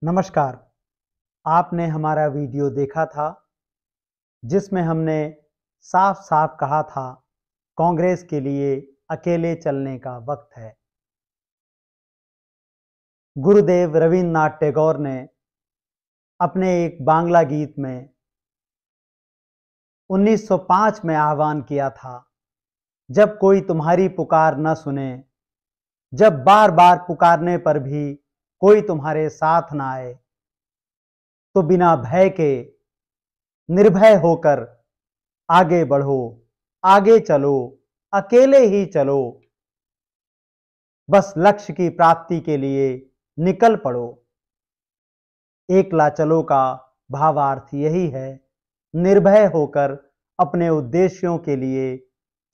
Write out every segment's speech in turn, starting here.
नमस्कार। आपने हमारा वीडियो देखा था जिसमें हमने साफ साफ कहा था कांग्रेस के लिए अकेले चलने का वक्त है। गुरुदेव रवींद्रनाथ टैगोर ने अपने एक बांग्ला गीत में 1905 में आह्वान किया था, जब कोई तुम्हारी पुकार न सुने, जब बार बार पुकारने पर भी कोई तुम्हारे साथ ना आए, तो बिना भय के निर्भय होकर आगे बढ़ो, आगे चलो, अकेले ही चलो, बस लक्ष्य की प्राप्ति के लिए निकल पड़ो। एकला चलो का भावार्थ यही है, निर्भय होकर अपने उद्देश्यों के लिए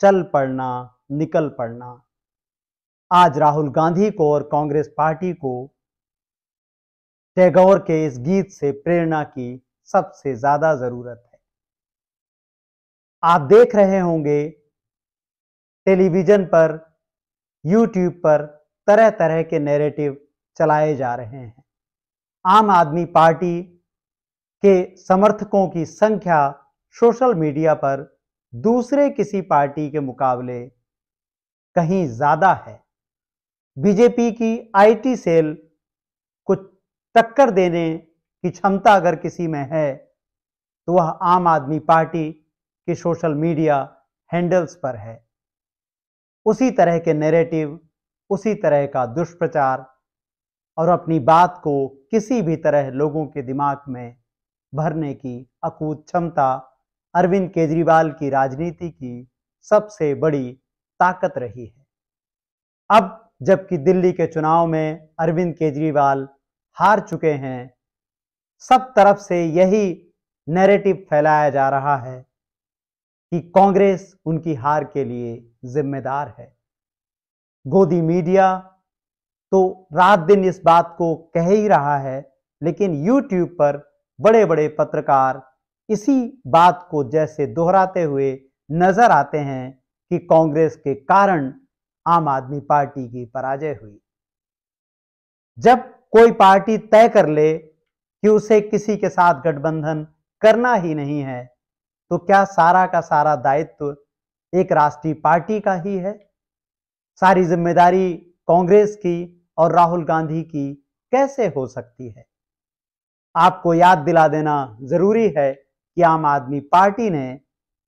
चल पड़ना, निकल पड़ना। आज राहुल गांधी को और कांग्रेस पार्टी को टैगोर के इस गीत से प्रेरणा की सबसे ज्यादा जरूरत है। आप देख रहे होंगे टेलीविजन पर, यूट्यूब पर तरह तरह के नैरेटिव चलाए जा रहे हैं। आम आदमी पार्टी के समर्थकों की संख्या सोशल मीडिया पर दूसरे किसी पार्टी के मुकाबले कहीं ज्यादा है। बीजेपी की आईटी सेल कुछ टक्कर देने की क्षमता अगर किसी में है तो वह आम आदमी पार्टी के सोशल मीडिया हैंडल्स पर है। उसी तरह के नैरेटिव, उसी तरह का दुष्प्रचार और अपनी बात को किसी भी तरह लोगों के दिमाग में भरने की अकूत क्षमता अरविंद केजरीवाल की राजनीति की सबसे बड़ी ताकत रही है। अब जबकि दिल्ली के चुनाव में अरविंद केजरीवाल हार चुके हैं, सब तरफ से यही नैरेटिव फैलाया जा रहा है कि कांग्रेस उनकी हार के लिए जिम्मेदार है। गोदी मीडिया तो रात दिन इस बात को कह ही रहा है, लेकिन यूट्यूब पर बड़े बड़े पत्रकार इसी बात को जैसे दोहराते हुए नजर आते हैं कि कांग्रेस के कारण आम आदमी पार्टी की पराजय हुई। जब कोई पार्टी तय कर ले कि उसे किसी के साथ गठबंधन करना ही नहीं है, तो क्या सारा का सारा दायित्व एक राष्ट्रीय पार्टी का ही है? सारी जिम्मेदारी कांग्रेस की और राहुल गांधी की कैसे हो सकती है? आपको याद दिला देना जरूरी है कि आम आदमी पार्टी ने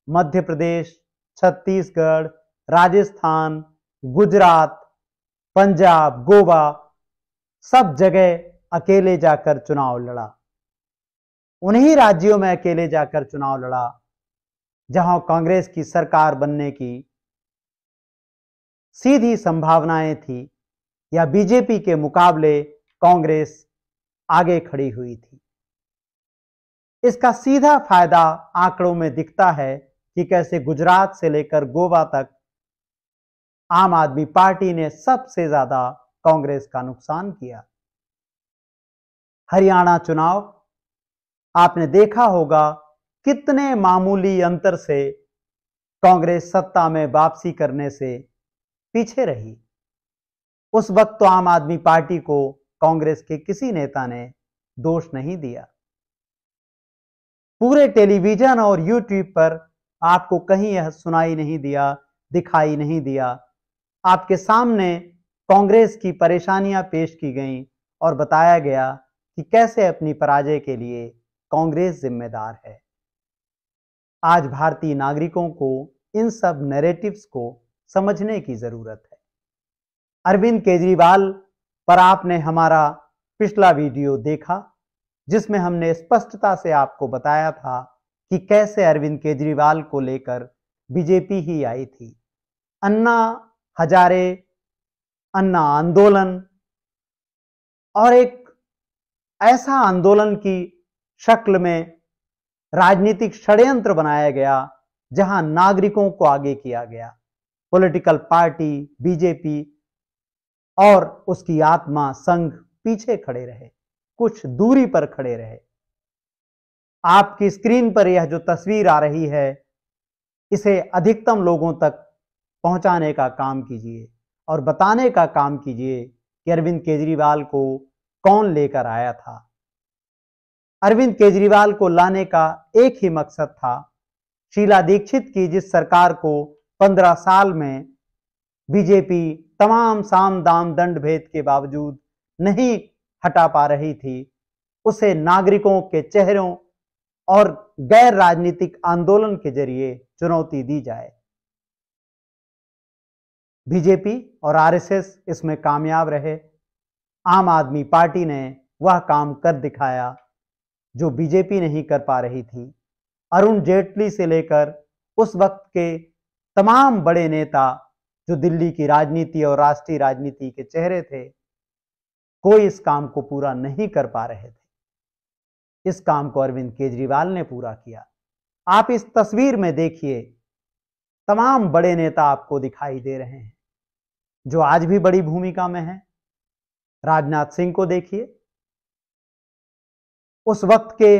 मध्य प्रदेश, छत्तीसगढ़, राजस्थान, गुजरात, पंजाब, गोवा सब जगह अकेले जाकर चुनाव लड़ा। उन्हीं राज्यों में अकेले जाकर चुनाव लड़ा जहां कांग्रेस की सरकार बनने की सीधी संभावनाएं थी या बीजेपी के मुकाबले कांग्रेस आगे खड़ी हुई थी। इसका सीधा फायदा आंकड़ों में दिखता है कि कैसे गुजरात से लेकर गोवा तक आम आदमी पार्टी ने सबसे ज्यादा कांग्रेस का नुकसान किया। हरियाणा चुनाव आपने देखा होगा कितने मामूली अंतर से कांग्रेस सत्ता में वापसी करने से पीछे रही। उस वक्त तो आम आदमी पार्टी को कांग्रेस के किसी नेता ने दोष नहीं दिया। पूरे टेलीविजन और यूट्यूब पर आपको कहीं यह सुनाई नहीं दिया, दिखाई नहीं दिया। आपके सामने कांग्रेस की परेशानियां पेश की गईं और बताया गया कि कैसे अपनी पराजय के लिए कांग्रेस जिम्मेदार है। आज भारतीय नागरिकों को इन सब नैरेटिव्स को समझने की जरूरत है। अरविंद केजरीवाल पर आपने हमारा पिछला वीडियो देखा जिसमें हमने स्पष्टता से आपको बताया था कि कैसे अरविंद केजरीवाल को लेकर बीजेपी ही आई थी। अन्ना हजारे, अन्ना आंदोलन और एक ऐसा आंदोलन की शक्ल में राजनीतिक षड्यंत्र बनाया गया जहां नागरिकों को आगे किया गया। पॉलिटिकल पार्टी बीजेपी और उसकी आत्मा संघ पीछे खड़े रहे, कुछ दूरी पर खड़े रहे। आपकी स्क्रीन पर यह जो तस्वीर आ रही है, इसे अधिकतम लोगों तक पहुंचाने का काम कीजिए और बताने का काम कीजिए कि अरविंद केजरीवाल को कौन लेकर आया था। अरविंद केजरीवाल को लाने का एक ही मकसद था, शीला दीक्षित की जिस सरकार को 15 साल में बीजेपी तमाम साम दाम दंड भेद के बावजूद नहीं हटा पा रही थी, उसे नागरिकों के चेहरों और गैर राजनीतिक आंदोलन के जरिए चुनौती दी जाए। बीजेपी और आरएसएस इसमें कामयाब रहे। आम आदमी पार्टी ने वह काम कर दिखाया जो बीजेपी नहीं कर पा रही थी। अरुण जेटली से लेकर उस वक्त के तमाम बड़े नेता जो दिल्ली की राजनीति और राष्ट्रीय राजनीति के चेहरे थे, कोई इस काम को पूरा नहीं कर पा रहे थे। इस काम को अरविंद केजरीवाल ने पूरा किया। आप इस तस्वीर में देखिए, तमाम बड़े नेता आपको दिखाई दे रहे हैं जो आज भी बड़ी भूमिका में हैं। राजनाथ सिंह को देखिए, उस वक्त के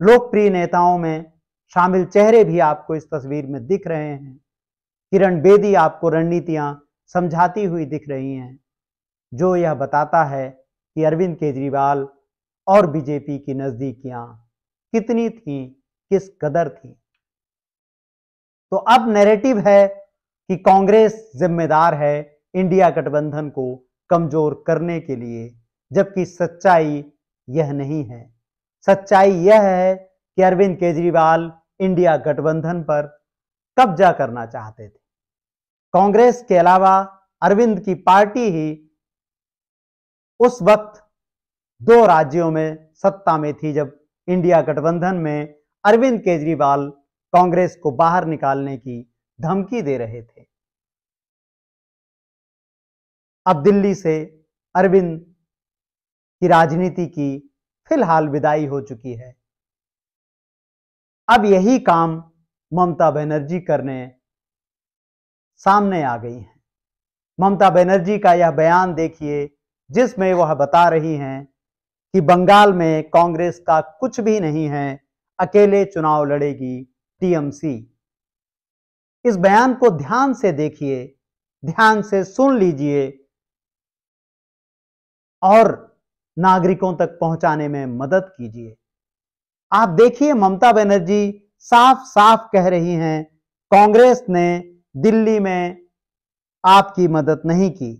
लोकप्रिय नेताओं में शामिल चेहरे भी आपको इस तस्वीर में दिख रहे हैं। किरण बेदी आपको रणनीतियां समझाती हुई दिख रही हैं, जो यह बताता है कि अरविंद केजरीवाल और बीजेपी की नजदीकियां कितनी थी, किस कदर थी। तो अब नैरेटिव है कि कांग्रेस जिम्मेदार है इंडिया गठबंधन को कमजोर करने के लिए, जबकि सच्चाई यह नहीं है। सच्चाई यह है कि अरविंद केजरीवाल इंडिया गठबंधन पर कब्जा करना चाहते थे। कांग्रेस के अलावा अरविंद की पार्टी ही उस वक्त 2 राज्यों में सत्ता में थी जब इंडिया गठबंधन में अरविंद केजरीवाल कांग्रेस को बाहर निकालने की धमकी दे रहे थे। अब दिल्ली से अरविंद की राजनीति की फिलहाल विदाई हो चुकी है। अब यही काम ममता बनर्जी करने सामने आ गई हैं। ममता बनर्जी का यह बयान देखिए, जिसमें वह बता रही हैं कि बंगाल में कांग्रेस का कुछ भी नहीं है, अकेले चुनाव लड़ेगी टीएमसी। इस बयान को ध्यान से देखिए, ध्यान से सुन लीजिए और नागरिकों तक पहुंचाने में मदद कीजिए। आप देखिए, ममता बनर्जी साफ साफ कह रही हैं, कांग्रेस ने दिल्ली में आपकी मदद नहीं की,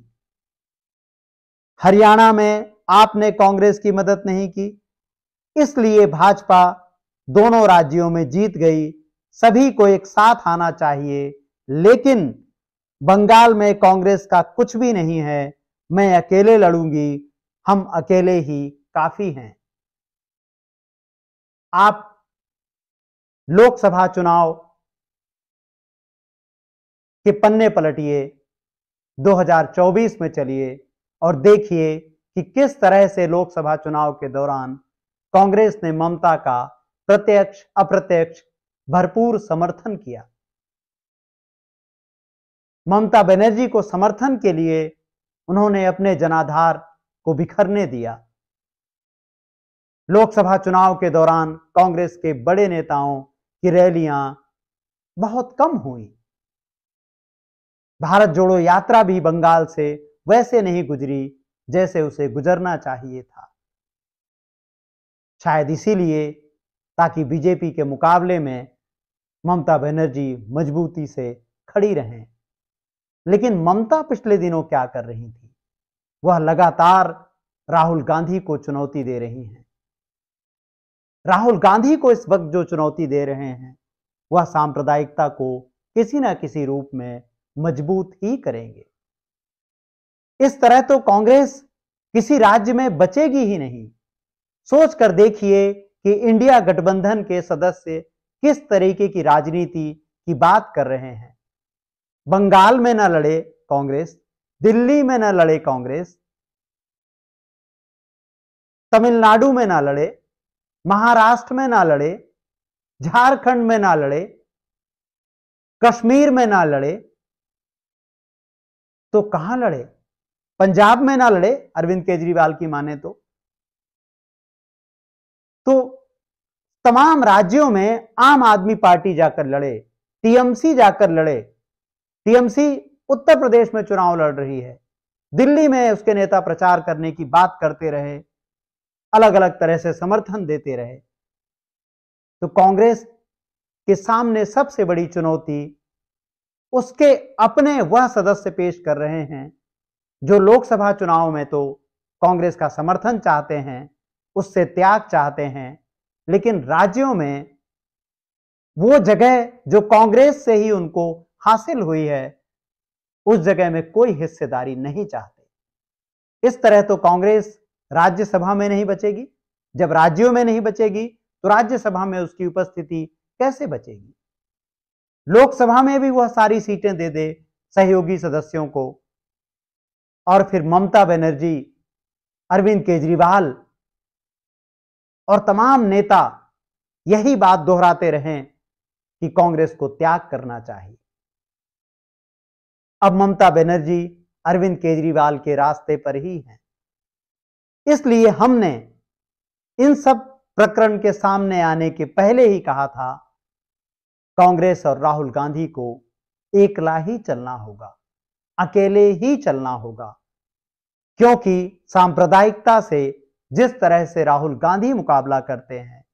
हरियाणा में आपने कांग्रेस की मदद नहीं की, इसलिए भाजपा दोनों राज्यों में जीत गई। सभी को एक साथ आना चाहिए, लेकिन बंगाल में कांग्रेस का कुछ भी नहीं है, मैं अकेले लड़ूंगी, हम अकेले ही काफी हैं। आप लोकसभा चुनाव के पन्ने पलटिए, 2024 में चलिए और देखिए कि किस तरह से लोकसभा चुनाव के दौरान कांग्रेस ने ममता का प्रत्यक्ष अप्रत्यक्ष भरपूर समर्थन किया। ममता बनर्जी को समर्थन के लिए उन्होंने अपने जनाधार को बिखरने दिया। लोकसभा चुनाव के दौरान कांग्रेस के बड़े नेताओं की रैलियां बहुत कम हुई। भारत जोड़ो यात्रा भी बंगाल से वैसे नहीं गुजरी जैसे उसे गुजरना चाहिए था। शायद इसीलिए, ताकि बीजेपी के मुकाबले में ममता बनर्जी मजबूती से खड़ी रहें। लेकिन ममता पिछले दिनों क्या कर रही थी? वह लगातार राहुल गांधी को चुनौती दे रही हैं। राहुल गांधी को इस वक्त जो चुनौती दे रहे हैं, वह सांप्रदायिकता को किसी न किसी रूप में मजबूत ही करेंगे। इस तरह तो कांग्रेस किसी राज्य में बचेगी ही नहीं। सोच कर देखिए कि इंडिया गठबंधन के सदस्य किस तरीके की राजनीति की बात कर रहे हैं। बंगाल में न लड़े कांग्रेस, दिल्ली में न लड़े कांग्रेस, तमिलनाडु में ना लड़े, महाराष्ट्र में ना लड़े, झारखंड में ना लड़े, कश्मीर में ना लड़े, तो कहां लड़े? पंजाब में ना लड़े अरविंद केजरीवाल की माने तो तमाम राज्यों में आम आदमी पार्टी जाकर लड़े, टीएमसी जाकर लड़े। टीएमसी उत्तर प्रदेश में चुनाव लड़ रही है, दिल्ली में उसके नेता प्रचार करने की बात करते रहे, अलग अलग तरह से समर्थन देते रहे, तो कांग्रेस के सामने सबसे बड़ी चुनौती उसके अपने वह सदस्य पेश कर रहे हैं जो लोकसभा चुनाव में तो कांग्रेस का समर्थन चाहते हैं, उससे त्याग चाहते हैं, लेकिन राज्यों में वो जगह जो कांग्रेस से ही उनको हासिल हुई है, उस जगह में कोई हिस्सेदारी नहीं चाहते। इस तरह तो कांग्रेस राज्यसभा में नहीं बचेगी। जब राज्यों में नहीं बचेगी तो राज्यसभा में उसकी उपस्थिति कैसे बचेगी? लोकसभा में भी वह सारी सीटें दे दे सहयोगी सदस्यों को और फिर ममता बनर्जी, अरविंद केजरीवाल और तमाम नेता यही बात दोहराते रहें कि कांग्रेस को त्याग करना चाहिए। अब ममता बनर्जी अरविंद केजरीवाल के रास्ते पर ही हैं। इसलिए हमने इन सब प्रकरण के सामने आने के पहले ही कहा था, कांग्रेस और राहुल गांधी को एकला ही चलना होगा, अकेले ही चलना होगा, क्योंकि सांप्रदायिकता से जिस तरह से राहुल गांधी मुकाबला करते हैं,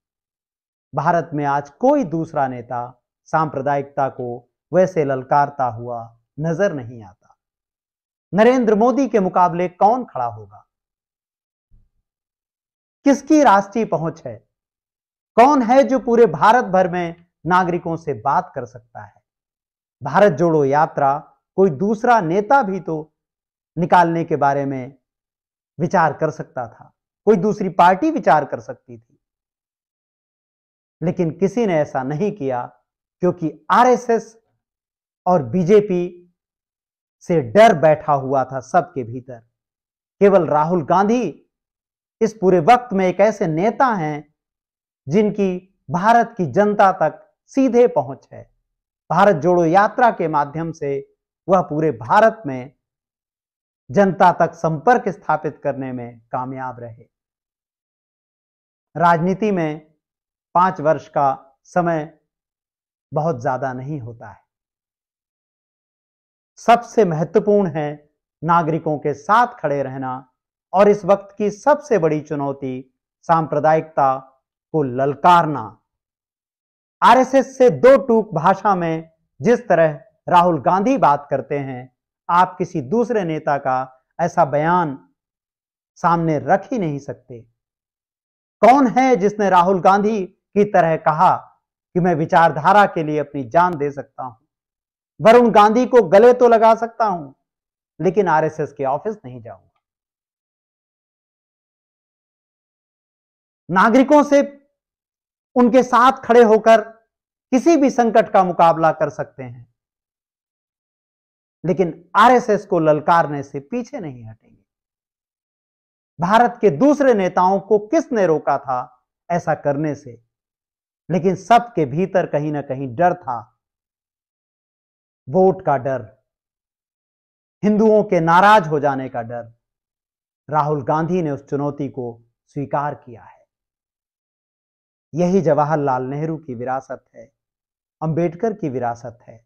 भारत में आज कोई दूसरा नेता सांप्रदायिकता को वैसे ललकारता हुआ नजर नहीं आता। नरेंद्र मोदी के मुकाबले कौन खड़ा होगा? किसकी राष्ट्रीय पहुंच है? कौन है जो पूरे भारत भर में नागरिकों से बात कर सकता है? भारत जोड़ो यात्रा कोई दूसरा नेता भी तो निकालने के बारे में विचार कर सकता था, कोई दूसरी पार्टी विचार कर सकती थी, लेकिन किसी ने ऐसा नहीं किया, क्योंकि आरएसएस और बीजेपी से डर बैठा हुआ था सबके भीतर। केवल राहुल गांधी इस पूरे वक्त में एक ऐसे नेता हैं जिनकी भारत की जनता तक सीधे पहुंच है। भारत जोड़ो यात्रा के माध्यम से वह पूरे भारत में जनता तक संपर्क स्थापित करने में कामयाब रहे। राजनीति में 5 वर्ष का समय बहुत ज्यादा नहीं होता है। सबसे महत्वपूर्ण है नागरिकों के साथ खड़े रहना, और इस वक्त की सबसे बड़ी चुनौती सांप्रदायिकता को ललकारना। आरएसएस से दो टूक भाषा में जिस तरह राहुल गांधी बात करते हैं, आप किसी दूसरे नेता का ऐसा बयान सामने रख ही नहीं सकते। कौन है जिसने राहुल गांधी की तरह कहा कि मैं विचारधारा के लिए अपनी जान दे सकता हूं, वरुण गांधी को गले तो लगा सकता हूं, लेकिन आरएसएस के ऑफिस नहीं जाऊंगा। नागरिकों से उनके साथ खड़े होकर किसी भी संकट का मुकाबला कर सकते हैं, लेकिन आरएसएस को ललकारने से पीछे नहीं हटेंगे। भारत के दूसरे नेताओं को किसने रोका था ऐसा करने से? लेकिन सबके भीतर कहीं ना कहीं डर था, वोट का डर, हिंदुओं के नाराज हो जाने का डर। राहुल गांधी ने उस चुनौती को स्वीकार किया है। यही जवाहरलाल नेहरू की विरासत है, अंबेडकर की विरासत है,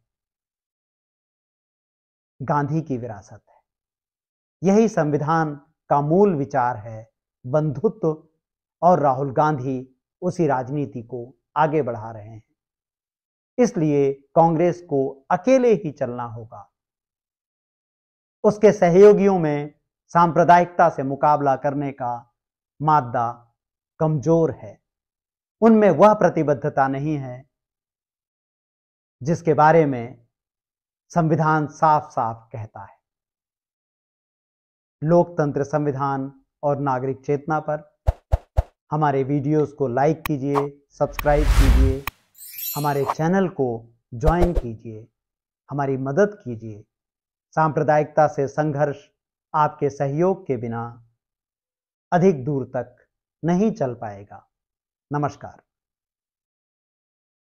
गांधी की विरासत है। यही संविधान का मूल विचार है, बंधुत्व, और राहुल गांधी उसी राजनीति को आगे बढ़ा रहे हैं। इसलिए कांग्रेस को अकेले ही चलना होगा। उसके सहयोगियों में सांप्रदायिकता से मुकाबला करने का मादा कमजोर है, उनमें वह प्रतिबद्धता नहीं है जिसके बारे में संविधान साफ साफ कहता है। लोकतंत्र, संविधान और नागरिक चेतना पर हमारे वीडियोस को लाइक कीजिए, सब्सक्राइब कीजिए, हमारे चैनल को ज्वाइन कीजिए, हमारी मदद कीजिए। सांप्रदायिकता से संघर्ष आपके सहयोग के बिना अधिक दूर तक नहीं चल पाएगा। नमस्कार।